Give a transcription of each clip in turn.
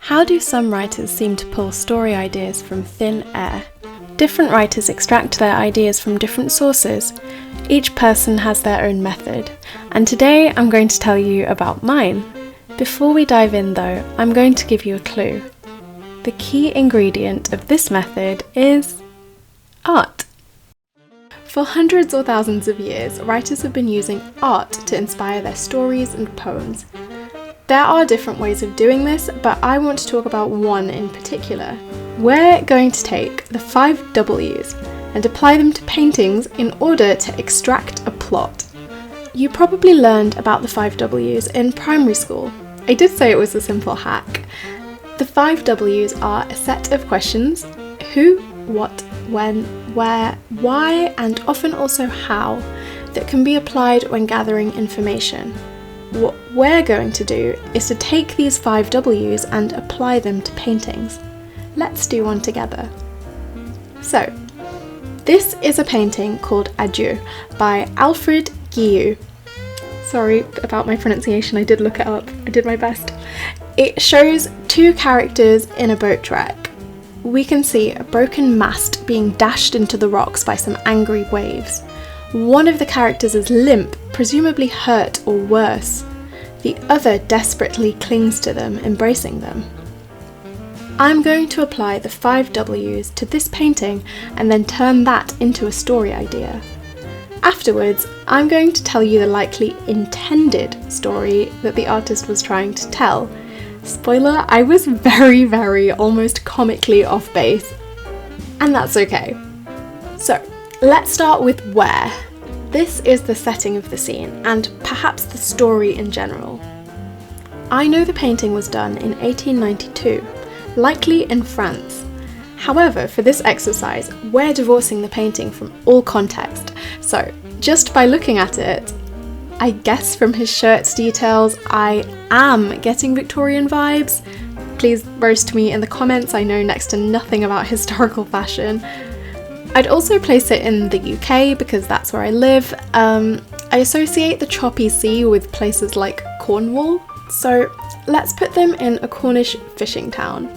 How do some writers seem to pull story ideas from thin air? Different writers extract their ideas from different sources. Each person has their own method, and today I'm going to tell you about mine. Before we dive in though, I'm going to give you a clue. The key ingredient of this method is art. For hundreds or thousands of years, writers have been using art to inspire their stories and poems. There are different ways of doing this, but I want to talk about one in particular. We're going to take the 5 W's and apply them to paintings in order to extract a plot. You probably learned about the 5 W's in primary school. I did say it was a simple hack. The 5 W's are a set of questions: who, what, when, where, why, and often also how, that can be applied when gathering information. What we're going to do is to take these 5 W's and apply them to paintings. Let's do one together. So, this is a painting called Adieu by Alfred Guillou. Sorry about my pronunciation, I did look it up, I did my best. It shows 2 characters in a boat wreck. We can see a broken mast being dashed into the rocks by some angry waves. One of the characters is limp, presumably hurt or worse. The other desperately clings to them, embracing them. I'm going to apply the 5 W's to this painting and then turn that into a story idea. Afterwards, I'm going to tell you the likely intended story that the artist was trying to tell. Spoiler, I was very, almost comically off base. And that's okay. So, let's start with where. This is the setting of the scene, and perhaps the story in general. I know the painting was done in 1892, likely in France. However, for this exercise, we're divorcing the painting from all context, so just by looking at it, I guess from his shirt's details, I am getting Victorian vibes. Please roast me in the comments, I know next to nothing about historical fashion. I'd also place it in the UK because that's where I live. I associate the choppy sea with places like Cornwall, so let's put them in a Cornish fishing town.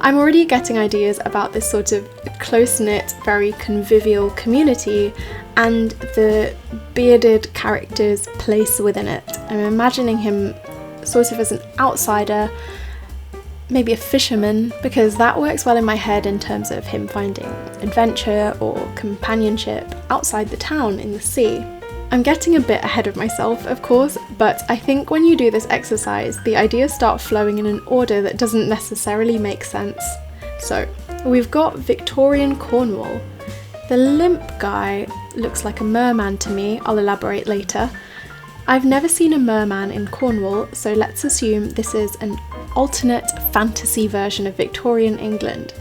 I'm already getting ideas about this sort of close-knit, very convivial community and the bearded character's place within it. I'm imagining him sort of as an outsider, maybe a fisherman, because that works well in my head in terms of him finding adventure or companionship outside the town in the sea. I'm getting a bit ahead of myself, of course, but I think when you do this exercise, the ideas start flowing in an order that doesn't necessarily make sense. So, we've got Victorian Cornwall. The limp guy looks like a merman to me, I'll elaborate later. I've never seen a merman in Cornwall, so let's assume this is an alternate fantasy version of Victorian England,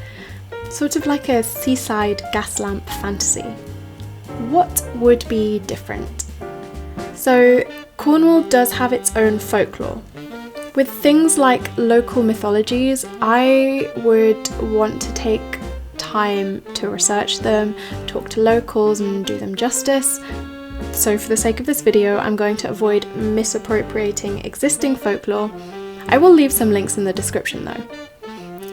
sort of like a seaside gas lamp fantasy. What would be different? So, Cornwall does have its own folklore. With things like local mythologies, I would want to take time to research them, talk to locals and do them justice. So for the sake of this video, I'm going to avoid misappropriating existing folklore. I will leave some links in the description though.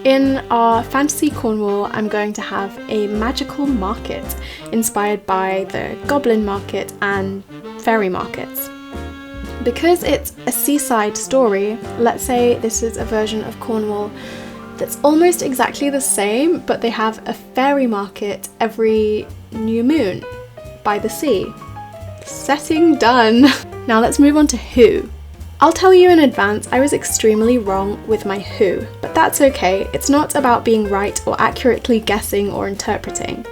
In our fantasy Cornwall, I'm going to have a magical market inspired by the goblin market and fairy markets. Because it's a seaside story, let's say this is a version of Cornwall that's almost exactly the same, but they have a fairy market every new moon by the sea. Setting done! Now let's move on to who. I'll tell you in advance, I was extremely wrong with my who, but that's okay, it's not about being right or accurately guessing or interpreting.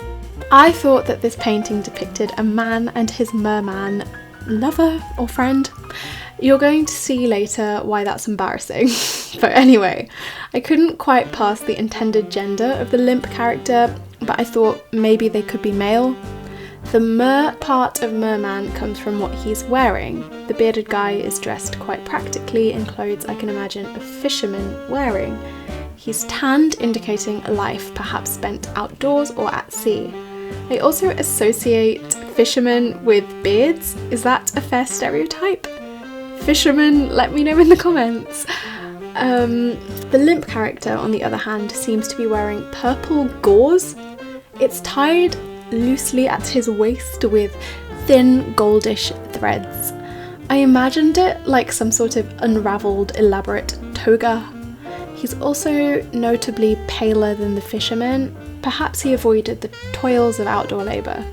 I thought that this painting depicted a man and his merman lover or friend. You're going to see later why that's embarrassing. But anyway, I couldn't quite pass the intended gender of the limp character, but I thought maybe they could be male. The mer part of merman comes from what he's wearing. The bearded guy is dressed quite practically in clothes I can imagine a fisherman wearing. He's tanned, indicating a life perhaps spent outdoors or at sea. I also associate fishermen with beards. Is that a fair stereotype? Fishermen, let me know in the comments. The limp character, on the other hand, seems to be wearing purple gauze. It's tied loosely at his waist with thin goldish threads. I imagined it like some sort of unravelled, elaborate toga. He's also notably paler than the fisherman. Perhaps he avoided the toils of outdoor labour.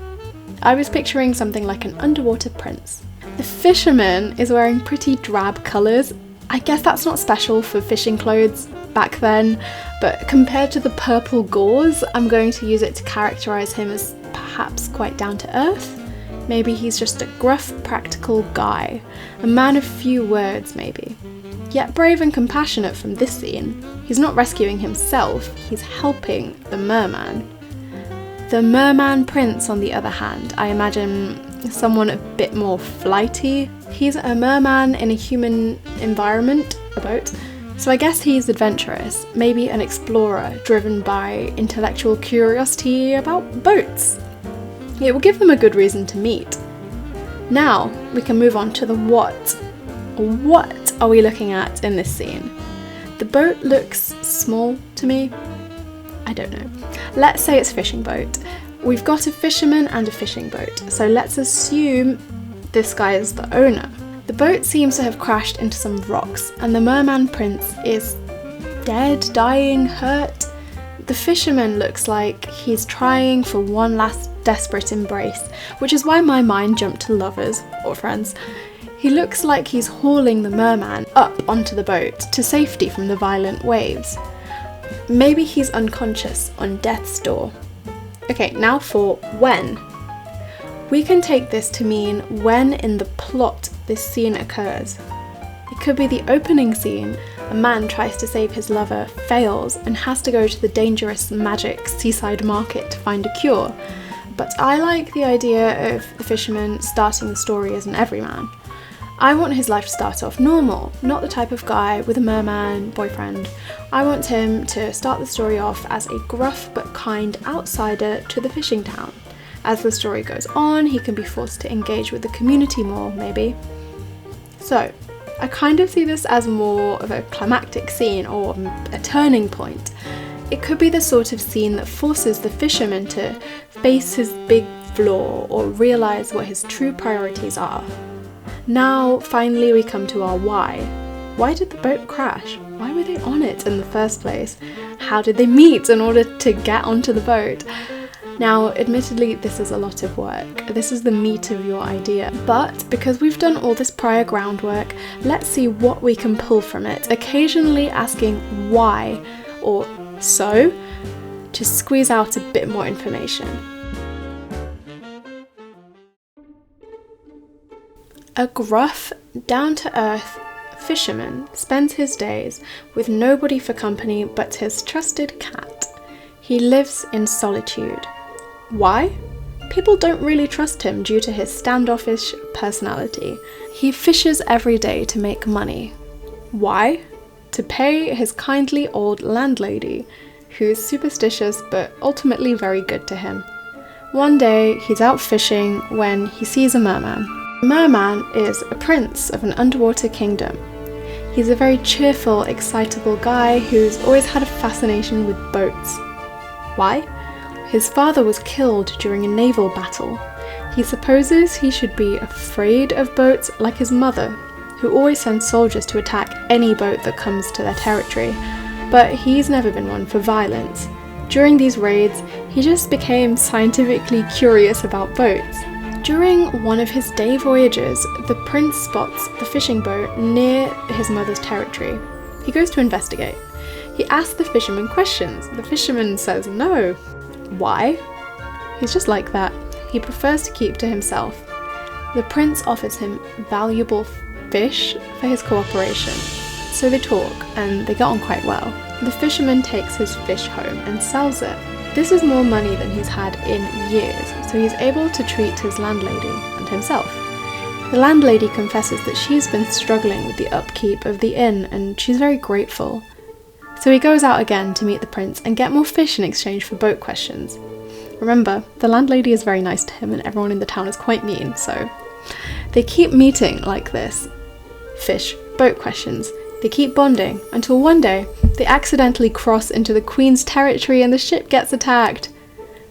I was picturing something like an underwater prince. The fisherman is wearing pretty drab colours. I guess that's not special for fishing clothes back then, but compared to the purple gauze, I'm going to use it to characterise him as perhaps quite down to earth. Maybe he's just a gruff, practical guy, a man of few words maybe. Yet brave and compassionate from this scene. He's not rescuing himself, he's helping the merman. The merman prince, on the other hand, I imagine someone a bit more flighty. He's a merman in a human environment, a boat, so I guess he's adventurous, maybe an explorer driven by intellectual curiosity about boats. It will give them a good reason to meet. Now we can move on to the what. What are we looking at in this scene? The boat looks small to me. I don't know. Let's say it's a fishing boat. We've got a fisherman and a fishing boat, so let's assume this guy is the owner. The boat seems to have crashed into some rocks, and the merman prince is dead, dying, hurt. The fisherman looks like he's trying for one last desperate embrace, which is why my mind jumped to lovers or friends. He looks like he's hauling the merman up onto the boat to safety from the violent waves. Maybe he's unconscious on death's door. Okay, now for when. We can take this to mean when in the plot this scene occurs. It could be the opening scene. A man tries to save his lover, fails, and has to go to the dangerous magic seaside market to find a cure. But I like the idea of the fisherman starting the story as an everyman. I want his life to start off normal, not the type of guy with a merman boyfriend. I want him to start the story off as a gruff but kind outsider to the fishing town. As the story goes on, he can be forced to engage with the community more, maybe. So, I kind of see this as more of a climactic scene or a turning point. It could be the sort of scene that forces the fisherman to face his big flaw or realise what his true priorities are. Now, finally, we come to our why. Why did the boat crash? Why were they on it in the first place? How did they meet in order to get onto the boat? Now, admittedly, this is a lot of work. This is the meat of your idea. But because we've done all this prior groundwork, let's see what we can pull from it, occasionally asking why or so to squeeze out a bit more information. A gruff, down-to-earth fisherman spends his days with nobody for company but his trusted cat. He lives in solitude. Why? People don't really trust him due to his standoffish personality. He fishes every day to make money. Why? To pay his kindly old landlady, who is superstitious but ultimately very good to him. One day, he's out fishing when he sees a merman. The merman is a prince of an underwater kingdom. He's a very cheerful, excitable guy who's always had a fascination with boats. Why? His father was killed during a naval battle. He supposes he should be afraid of boats like his mother, who always sends soldiers to attack any boat that comes to their territory, but he's never been one for violence. During these raids, he just became scientifically curious about boats. During one of his day voyages, the prince spots the fishing boat near his mother's territory. He goes to investigate. He asks the fisherman questions. The fisherman says no. Why? He's just like that. He prefers to keep to himself. The prince offers him valuable fish for his cooperation. So they talk, and they get on quite well. The fisherman takes his fish home and sells it. This is more money than he's had in years, so he's able to treat his landlady and himself. The landlady confesses that she's been struggling with the upkeep of the inn, and she's very grateful. So he goes out again to meet the prince and get more fish in exchange for boat questions. Remember, the landlady is very nice to him and everyone in the town is quite mean, so they keep meeting like this. Fish, boat questions, They keep bonding until one day they accidentally cross into the Queen's territory and the ship gets attacked.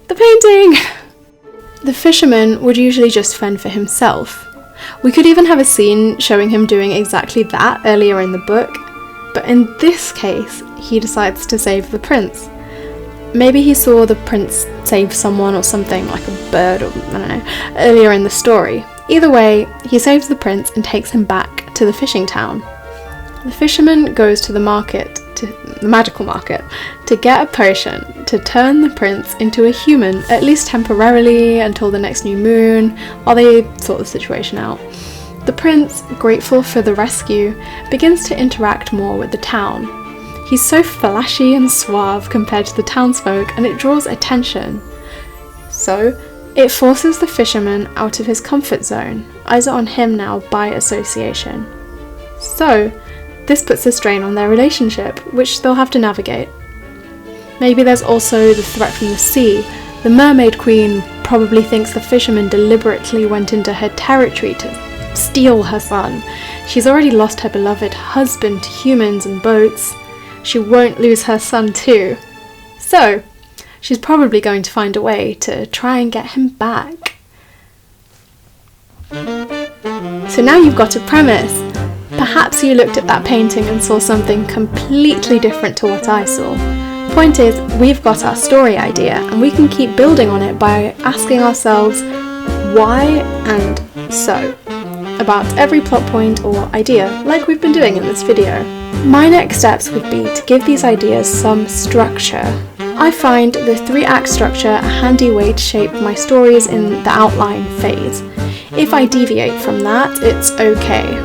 The painting! The fisherman would usually just fend for himself. We could even have a scene showing him doing exactly that earlier in the book, but in this case, he decides to save the prince. Maybe he saw the prince save someone or something, like a bird or I don't know, earlier in the story. Either way, he saves the prince and takes him back to the fishing town. The fisherman goes to the market, to the magical market, to get a potion to turn the prince into a human, at least temporarily until the next new moon, while they sort the situation out. The prince, grateful for the rescue, begins to interact more with the town. He's so flashy and suave compared to the townsfolk, and it draws attention. So, it forces the fisherman out of his comfort zone, eyes are on him now by association. So, this puts a strain on their relationship, which they'll have to navigate. Maybe there's also the threat from the sea. The mermaid queen probably thinks the fisherman deliberately went into her territory to steal her son. She's already lost her beloved husband to humans and boats. She won't lose her son too. So, she's probably going to find a way to try and get him back. So now you've got a premise. Perhaps you looked at that painting and saw something completely different to what I saw. Point is, we've got our story idea and we can keep building on it by asking ourselves why and so about every plot point or idea, like we've been doing in this video. My next steps would be to give these ideas some structure. I find the 3-act structure a handy way to shape my stories in the outline phase. If I deviate from that, it's okay.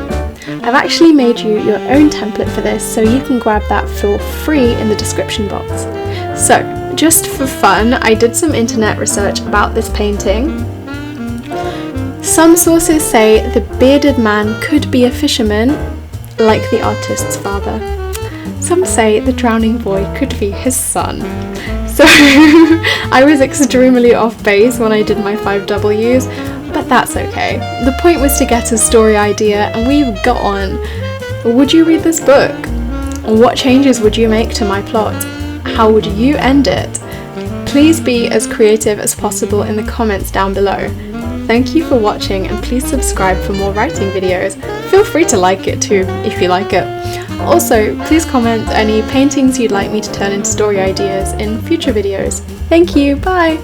I've actually made you your own template for this, so you can grab that for free in the description box. So, just for fun, I did some internet research about this painting. Some sources say the bearded man could be a fisherman, like the artist's father. Some say the drowning boy could be his son. So, I was extremely off base when I did my 5 W's, but that's okay. The point was to get a story idea, and we've got on. Would you read this book? What changes would you make to my plot? How would you end it? Please be as creative as possible in the comments down below. Thank you for watching, and please subscribe for more writing videos. Feel free to like it too, if you like it. Also, please comment any paintings you'd like me to turn into story ideas in future videos. Thank you, bye!